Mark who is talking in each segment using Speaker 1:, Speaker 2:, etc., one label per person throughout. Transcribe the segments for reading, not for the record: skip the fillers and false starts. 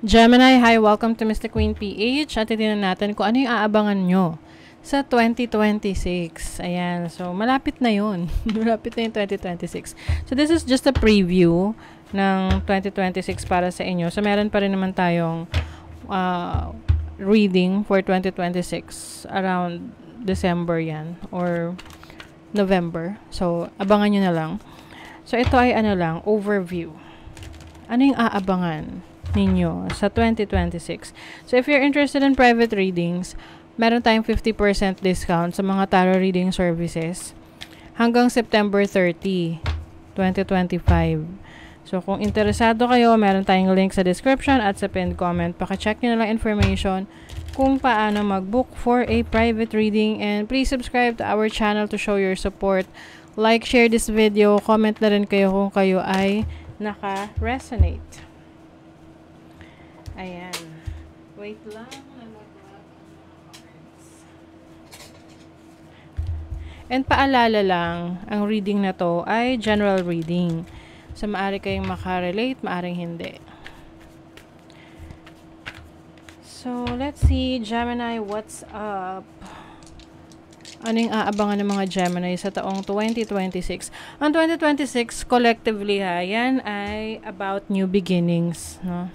Speaker 1: Gemini, hi! Welcome to Mr. Queen PH. At titignan natin kung ano yung aabangan nyo sa 2026. Ayan. So, malapit na yun. Malapit na yung 2026. So, this is just a preview ng 2026 para sa inyo. So, meron pa rin naman tayong reading for 2026 around December yan or November. So, abangan nyo na lang. So, ito ay ano lang, overview. Ano yung aabangan ninyo sa 2026. So, if you're interested in private readings, meron tayong 50% discount sa mga tarot reading services hanggang September 30, 2025. So, kung interesado kayo, meron tayong link sa description at sa pinned comment. Paka-check nyo na lang information kung paano mag-book for a private reading. And please subscribe to our channel to show your support. Like, share this video. Comment na rin kayo kung kayo ay naka-resonate. Ayan. Wait lang. And paalala lang, ang reading na to ay general reading. So, maaari kayong makarelate, maaring hindi. So, let's see. Gemini, what's up? Ano yung aabangan ng mga Gemini sa taong 2026? Ang 2026, collectively yan ay about new beginnings. No?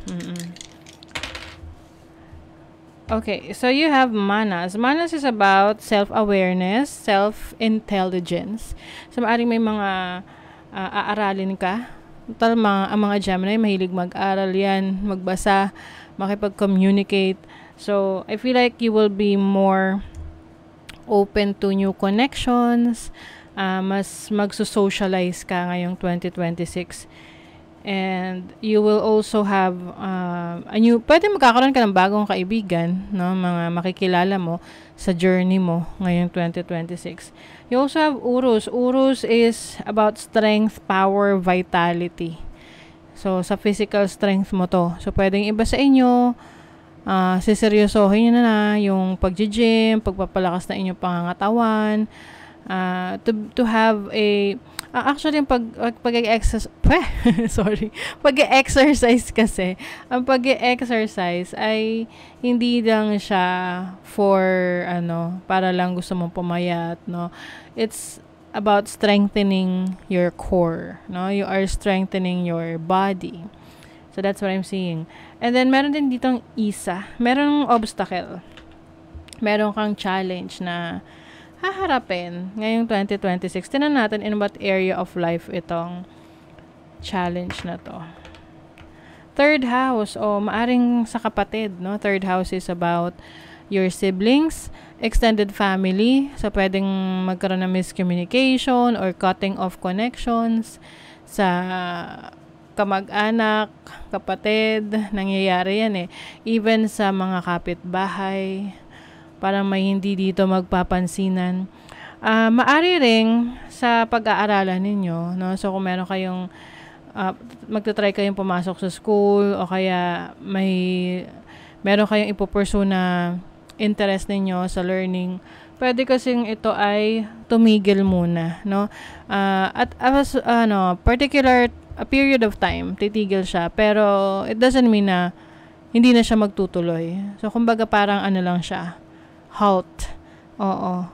Speaker 1: Okay, so you have Manas. Manas is about self-awareness, self-intelligence. So, maaaring may mga aaralin ka. Ang mga Gemini, mahilig mag-aral yan, magbasa, makipag-communicate. So, I feel like you will be more open to new connections. Mas magso-socialize ka ngayong 2026. And you will also have pwede magkakaroon ka ng bagong kaibigan, no? Mga makikilala mo sa journey mo ngayong 2026. You also have Urus. Urus is about strength, power, vitality. So, sa physical strength mo to. So, pwedeng iba sa inyo, siseryosohin nyo na yung pag-gym, pagpapalakas na inyong pangangatawan, to have a actually pag-exercise sorry, pag-exercise kasi ang pag-exercise ay hindi lang siya for para lang gusto mong pumayat, no? It's about strengthening your core, no? You are strengthening your body. So that's what I'm seeing. And then meron din ditong isa, merong obstacle, meron kang challenge na haharapin ngayong 2026. Tingnan natin in what area of life itong challenge na to. Third house, maaring sa kapatid, no? Third house is about your siblings, extended family. So, pwedeng magkaroon ng miscommunication or cutting off connections sa kamag-anak, kapatid. Nangyayari yan eh. Even sa mga kapitbahay, parang may hindi dito magpapansinan. Maari ring sa pag-aaralan ninyo, no? So, kung meron kayong magta-try kayong pumasok sa school o kaya meron kayong ipupursue na interest ninyo sa learning, pwede kasing ito ay tumigil muna, no? At particular a period of time, titigil siya. Pero, it doesn't mean na hindi na siya magtutuloy. So, kumbaga parang lang siya, halt. Oo.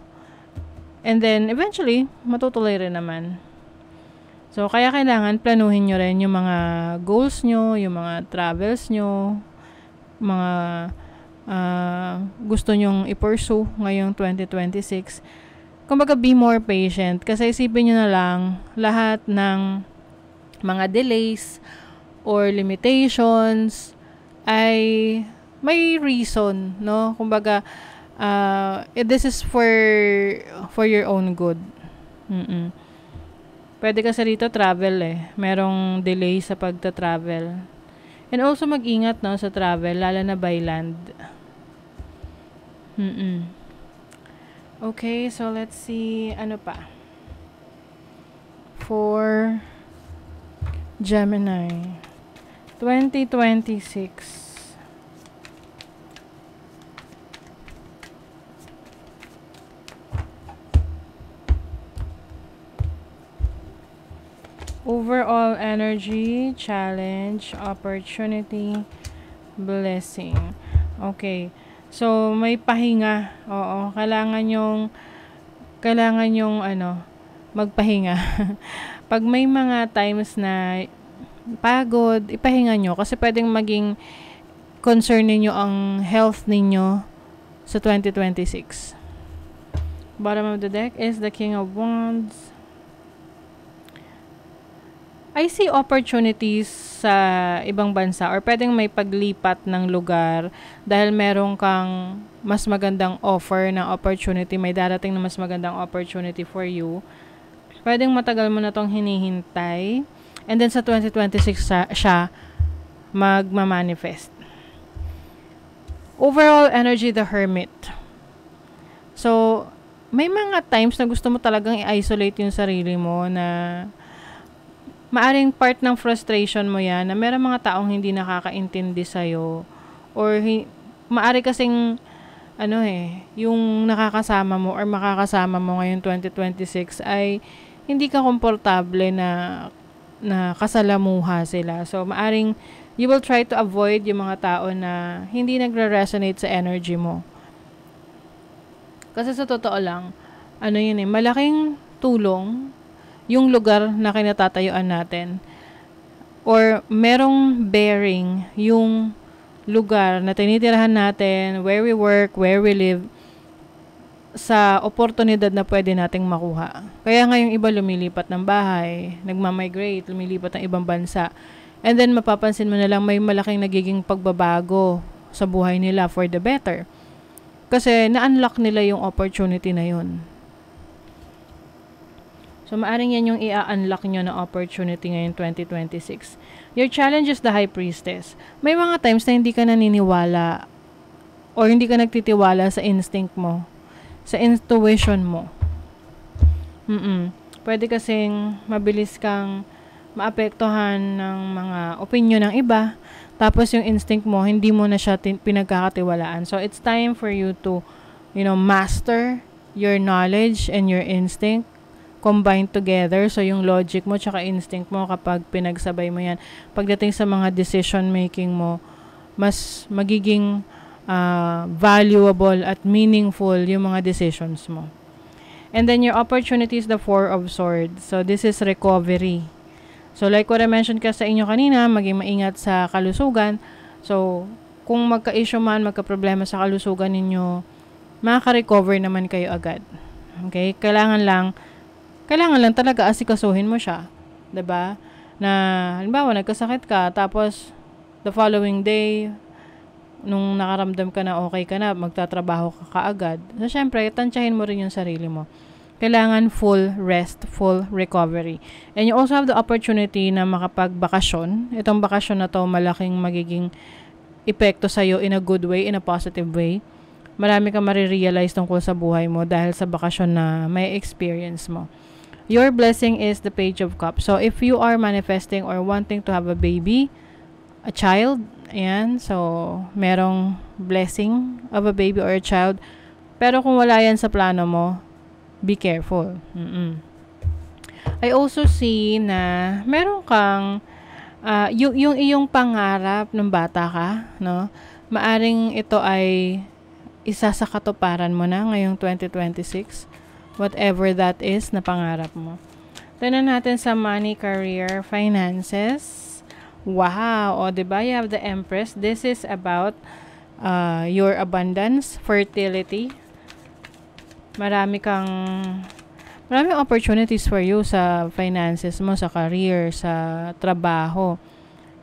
Speaker 1: And then, eventually, matutuloy rin naman. So, kaya kailangan planuhin nyo rin yung mga goals nyo, yung mga travels nyo, mga gusto nyong i-pursue ngayong 2026. Kumbaga, be more patient. Kasi isipin nyo na lang, lahat ng mga delays or limitations ay may reason, no? Kumbaga, this is for your own good. Pwede kasi rito travel eh. Merong delay sa pagta-travel. And also mag-ingat, no, sa travel, lalo na by land. Okay, so let's see ano pa. For Gemini 2026. Overall energy, challenge, opportunity, Blessing. Okay. So, may pahinga. Oo, kailangan yung magpahinga. Pag may mga times na pagod, ipahinga nyo kasi pwedeng maging concern ninyo ang health ninyo sa 2026. Bottom of the deck is the King of Wands. I see opportunities sa ibang bansa or pwedeng may paglipat ng lugar dahil meron kang mas magandang offer na opportunity, may darating na mas magandang opportunity for you. Pwedeng matagal mo na tong hinihintay and then sa 2026 siya magma-manifest. Overall energy, the Hermit. So, may mga times na gusto mo talagang i-isolate yung sarili mo na maaring part ng frustration mo yan na meron mga taong hindi nakakaintindi sa'yo or maari kasing yung nakakasama mo or makakasama mo ngayong 2026 ay hindi ka komportable na kasalamuha sila. So, maaring you will try to avoid yung mga tao na hindi nagre-resonate sa energy mo. Kasi sa totoo lang, malaking tulong yung lugar na kinatatayuan natin or merong bearing yung lugar na tinitirahan natin, where we work, where we live, sa oportunidad na pwede nating makuha. Kaya ngayong iba lumilipat ng bahay, nagmamigrate, lumilipat ng ibang bansa. And then mapapansin mo na lang may malaking nagiging pagbabago sa buhay nila for the better. Kasi na-unlock nila yung opportunity na yun. So, maaring yan yung i-unlock nyo na opportunity ngayon 2026. Your challenge is the High Priestess. May mga times na hindi ka naniniwala or hindi ka nagtitiwala sa instinct mo, sa intuition mo. Pwede kasing mabilis kang maapektuhan ng mga opinion ng iba, tapos yung instinct mo, hindi mo na siya pinagkakatiwalaan. So, it's time for you to, master your knowledge and your instinct combined together. So, yung logic mo tsaka instinct mo kapag pinagsabay mo yan, pagdating sa mga decision making mo, mas magiging valuable at meaningful yung mga decisions mo. And then, your opportunity is the Four of Swords. So, this is recovery. So, like what I mentioned ka sa inyo kanina, maging maingat sa kalusugan. So, kung magka-issue man, magka-problema sa kalusugan ninyo, makaka-recover naman kayo agad. Okay? Kailangan lang talaga asikasuhin mo siya. 'Di ba? Na, halimbawa, nagkasakit ka, tapos, the following day, nung nakaramdam ka na okay ka na, magtatrabaho ka kaagad. So, syempre, tansyahin mo rin yung sarili mo. Kailangan full rest, full recovery. And you also have the opportunity na makapagbakasyon. Itong bakasyon na to, malaking magiging epekto sa'yo in a good way, in a positive way. Marami kang marirealize tungkol sa buhay mo dahil sa bakasyon na may experience mo. Your blessing is the Page of Cups. So, if you are manifesting or wanting to have a baby, a child, ayan, so, merong blessing of a baby or a child. Pero kung wala yan sa plano mo, be careful. I also see na meron kang yung iyong pangarap ng bata ka, no? Maaring ito ay isa sa katuparan mo na ngayong 2026. Whatever that is na pangarap mo. Tignan natin sa money, career, finances. Wow! O, diba? You have the Empress. This is about your abundance, fertility. Maraming opportunities for you sa finances mo, sa career, sa trabaho,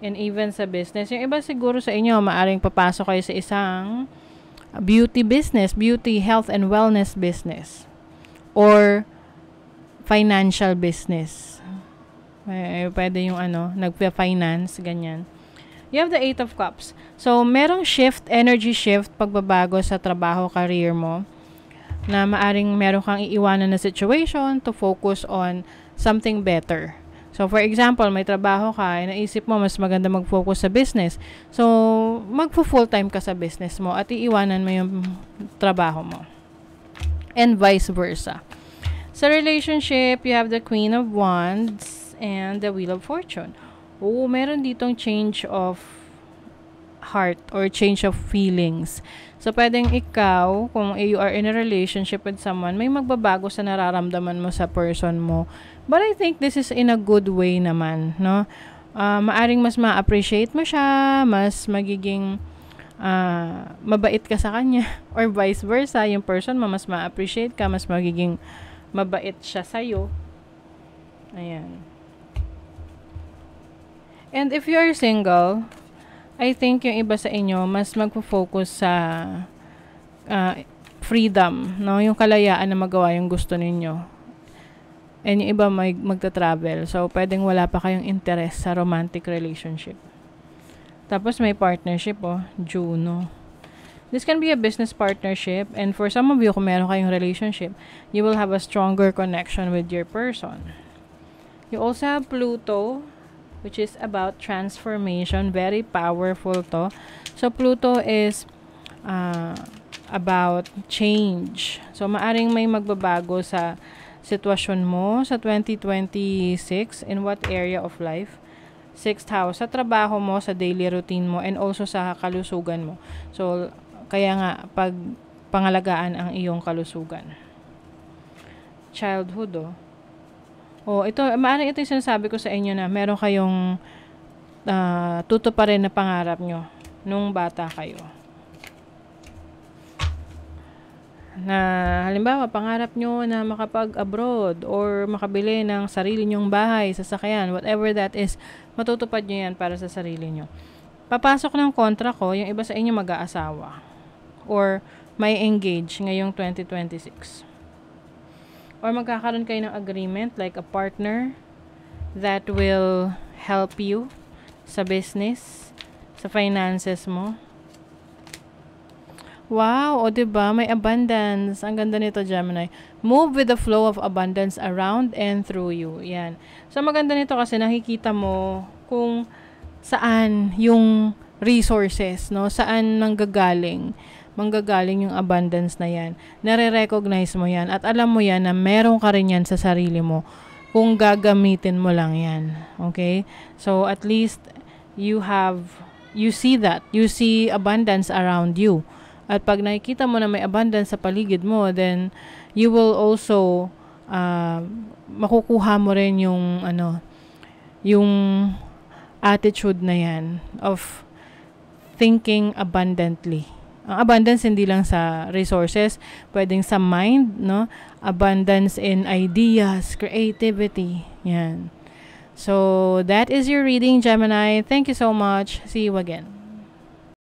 Speaker 1: and even sa business. Yung iba siguro sa inyo, maaring papasok kayo sa isang beauty business, beauty, health, and wellness business, or financial business. Pwede yung nagpa-finance, ganyan. You have the Eight of Cups. So, merong shift, energy shift, pagbabago sa trabaho, career mo, na maaring meron kang iiwanan na situation to focus on something better. So, for example, may trabaho ka, naisip mo, mas maganda mag-focus sa business. So, magpo-full-time ka sa business mo at iiwanan mo yung trabaho mo. And vice versa. Sa relationship, you have the Queen of Wands and the Wheel of Fortune. Meron ditong change of heart or change of feelings. So, pwedeng ikaw, kung you are in a relationship with someone, may magbabago sa nararamdaman mo sa person mo. But I think this is in a good way naman, no? Maaring mas ma-appreciate mo siya, mas magiging mabait ka sa kanya, or vice versa, yung person mo mas ma-appreciate ka, mas magiging mabait siya sa'yo. Ayan. And if you're single, I think yung iba sa inyo, mas magpo-focus sa freedom, no? Yung kalayaan na magawa yung gusto ninyo. And yung iba magta-travel. So, pwedeng wala pa kayong interest sa romantic relationship. Tapos, may partnership, Juno. This can be a business partnership. And for some of you, kung meron kayong relationship, you will have a stronger connection with your person. You also have Pluto, which is about transformation. Very powerful to. So, Pluto is about change. So, maaring may magbabago sa sitwasyon mo sa 2026. In what area of life? 6th house. Sa trabaho mo, sa daily routine mo, and also sa kalusugan mo. So, kaya nga, pag pangalagaan ang iyong kalusugan. Childhood, ito, maaaring ito yung sinasabi ko sa inyo na meron kayong tutuparin na pangarap nyo nung bata kayo. Na halimbawa, pangarap nyo na makapag-abroad or makabili ng sarili nyong bahay, sasakyan, whatever that is, matutupad nyo yan para sa sarili nyo. Papasok ng kontra ko, yung iba sa inyo mag-aasawa or may engage ngayong 2026. Or magkakaroon kayo ng agreement like a partner that will help you sa business, sa finances mo. Wow, diba? May abundance. Ang ganda nito, Gemini. Move with the flow of abundance around and through you. Yan. So, maganda nito kasi nakikita mo kung saan yung resources, no? Saan manggagaling yung abundance na yan. Nare-recognize mo yan. At alam mo yan na meron ka rin yan sa sarili mo kung gagamitin mo lang yan. Okay? So, at least, you see that. You see abundance around you. At pag nakikita mo na may abundance sa paligid mo, then you will also makukuha mo rin yung yung attitude na yan of thinking abundantly. Ang abundance hindi lang sa resources, pwedeng sa mind, no? Abundance in ideas, creativity. Yan. So, that is your reading, Gemini. Thank you so much. See you again.